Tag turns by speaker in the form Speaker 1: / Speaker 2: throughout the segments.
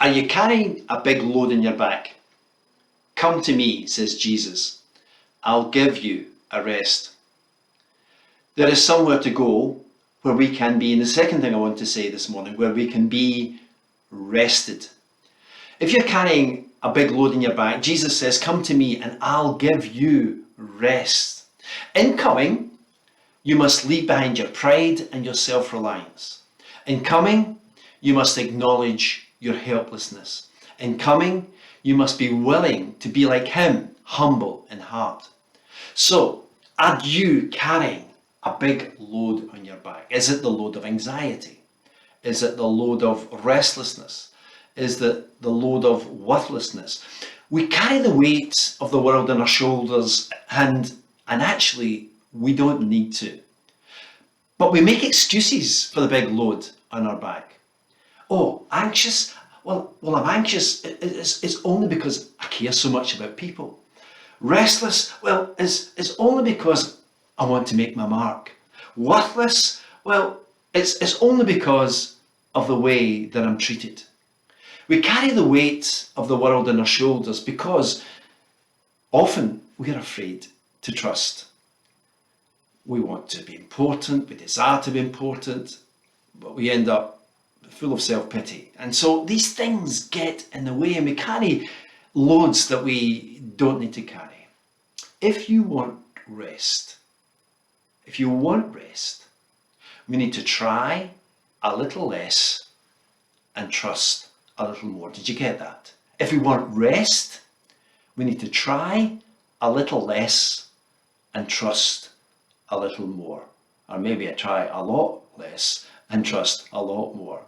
Speaker 1: Are you carrying a big load in your back? Come to me, says Jesus. I'll give you a rest. There is somewhere to go where we can be, and the second thing I want to say this morning, where we can be rested. If you're carrying a big load in your back, Jesus says, come to me and I'll give you rest. In coming, you must leave behind your pride and your self-reliance. In coming, you must acknowledge your helplessness. In coming, you must be willing to be like him, humble in heart. So, are you carrying a big load on your back? Is it the load of anxiety? Is it the load of restlessness? Is it the load of worthlessness? We carry the weight of the world on our shoulders, and actually we don't need to. But we make excuses for the big load on our back. Oh, anxious? Well, I'm anxious. It's only because I care so much about people. Restless? Well, it's only because I want to make my mark. Worthless? Well, it's only because of the way that I'm treated. We carry the weight of the world on our shoulders because often we are afraid to trust. We want to be important, we desire to be important, but we end up full of self-pity. And so these things get in the way and we carry loads that we don't need to carry. If you want rest, we need to try a little less and trust a little more. Did you get that? If we want rest, we need to try a little less and trust a little more. Or maybe I try a lot less and trust a lot more.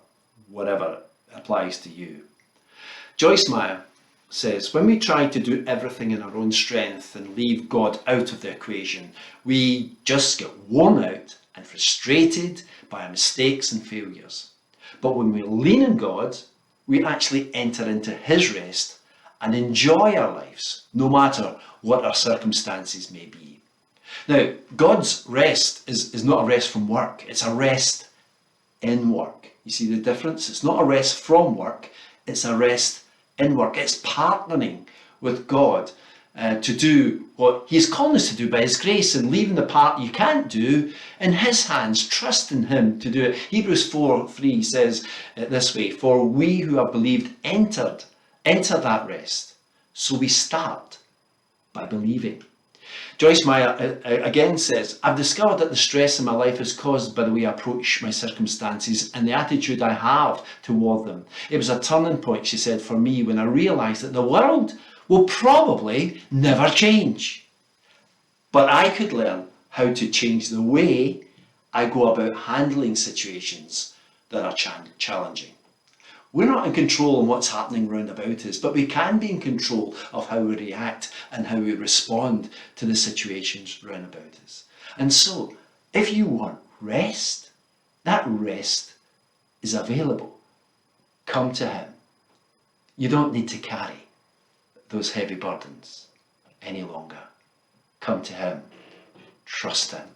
Speaker 1: Whatever applies to you. Joyce Meyer says, when we try to do everything in our own strength and leave God out of the equation, we just get worn out and frustrated by our mistakes and failures. But when we lean on God, we actually enter into his rest and enjoy our lives, no matter what our circumstances may be. Now, God's rest is not a rest from work, it's a rest in work. You see the difference? It's not a rest from work, it's a rest in work. It's partnering with God to do what he's calling us to do by his grace, and leaving the part you can't do in his hands, trusting him to do it. Hebrews 4:3 says it this way, for we who have believed enter that rest. So we start by believing. Joyce Meyer again says, I've discovered that the stress in my life is caused by the way I approach my circumstances and the attitude I have toward them. It was a turning point, she said, for me when I realised that the world will probably never change. But I could learn how to change the way I go about handling situations that are challenging. We're not in control of what's happening round about us, but we can be in control of how we react and how we respond to the situations round about us. And so, if you want rest, that rest is available. Come to him. You don't need to carry those heavy burdens any longer. Come to him. Trust him.